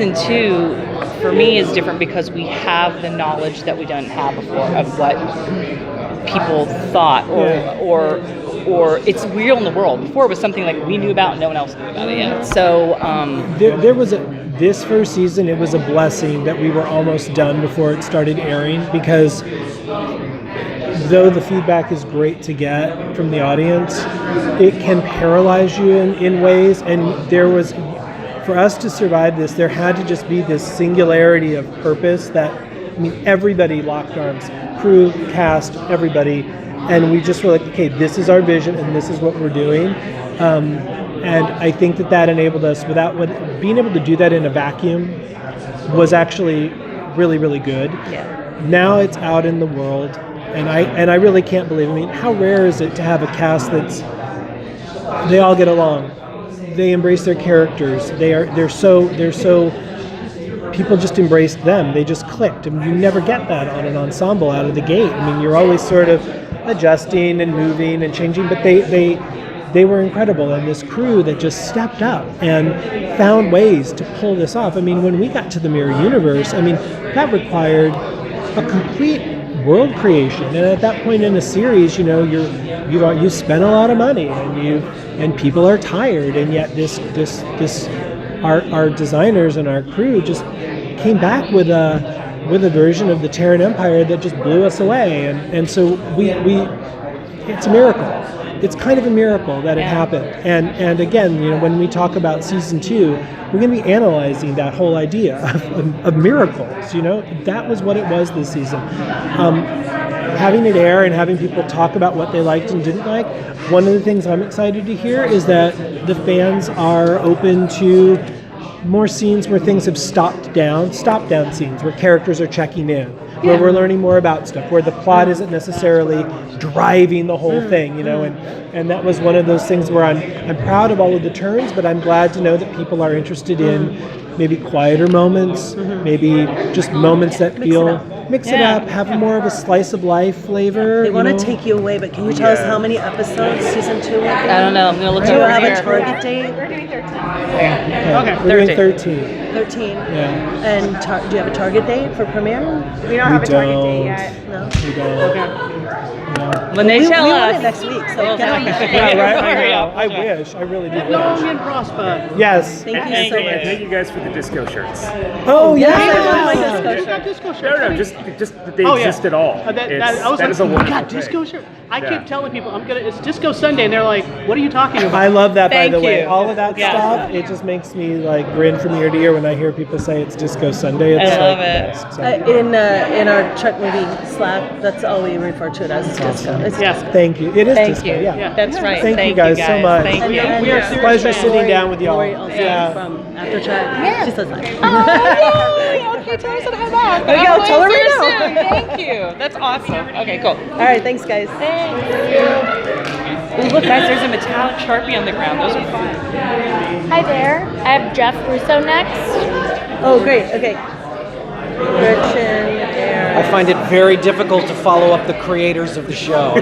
Season 2, for me, is different because we have the knowledge that we didn't have before of what people thought, or it's real in the world. Before it was something like we knew about, and no one else knew about it yet. So there was this first season. It was a blessing that we were almost done before it started airing, because though the feedback is great to get from the audience, it can paralyze you in ways. And there was, for us to survive this, there had to just be this singularity of purpose that, I mean, everybody locked arms, crew, cast, everybody, and we just were like, okay, this is our vision and this is what we're doing. And I think that enabled us, being able to do that in a vacuum was actually really, really good. yeah. Now it's out in the world, and I really can't believe, I mean, how rare is it to have a cast they all get along, they embrace their characters, they're so people just embraced them, they just clicked. I mean, you never get that on an ensemble out of the gate. I mean, you're always sort of adjusting and moving and changing, but they were incredible, and this crew that just stepped up and found ways to pull this off. I mean, when we got to the Mirror Universe, I mean, that required a complete world creation, and at that point in a series, you know, you spent a lot of money, and people are tired, and yet our designers and our crew just came back with a version of the Terran Empire that just blew us away, and so we it's a miracle. It's kind of a miracle that it happened. And again, you know, when we talk about season 2, we're going to be analyzing that whole idea of miracles. You know, that was what it was this season. Having it air and having people talk about what they liked and didn't like. One of the things I'm excited to hear is that the fans are open to more scenes where things have stopped down scenes where characters are checking in, where we're learning more about stuff, where the plot isn't necessarily driving the whole thing, you know, and that was one of those things where I'm proud of all of the turns, but I'm glad to know that people are interested in maybe quieter moments, maybe just moments that mix it up, have more of a slice of life flavor. They want to take you away, but can you tell us how many episodes season 2 will be? I don't know. I'm gonna look Do you over have here. a target date? We're doing 13. Okay, we're doing 13. 13. Yeah. And do you have a target date for premiere? We don't have a target date yet. No. We don't. No. When they tell we want us. it next week, so We'll get on that. Yeah, right. I Hurry know. up. I wish. I really do. Long Wish. and prosper. Yes. Thank you so much. Thank you guys for the disco shirts. Oh Yes, yeah. I love my disco You got shirt. disco No, shirts. no, just that they Oh, yeah. exist at all. I was That like, is a you wonderful got thing. disco shirt? I Yeah. keep telling people it's Disco Sunday, and they're like, what are you talking about? I love that, Thank by the way. you. All of that Yeah. stuff, it just makes me like grin from ear to ear when I hear people say it's Disco Sunday. It's I like love the it. best. So, In our Chuck movie Slap, that's all we refer to it as, disco. It's Yes. thank you. It is Thank disco. you. Yeah. That's right. Thank you guys so much. Thank And- you. and- We are and- serious Pleasure fans. sitting down with y'all. Lori also Yeah. from After Chat. Yeah. She says hi. Oh, yay! Okay, tell us about that. There you go. Tell her right now. Thank you. That's awesome. Okay, cool. All right, thanks, guys. Ooh, look, guys, there's a metallic Sharpie on the ground. Those are fun. Hi there. I have Jeff Russo next. Oh, great. Okay. Gretchen, Arron. I find it very difficult to follow up the creators of the show.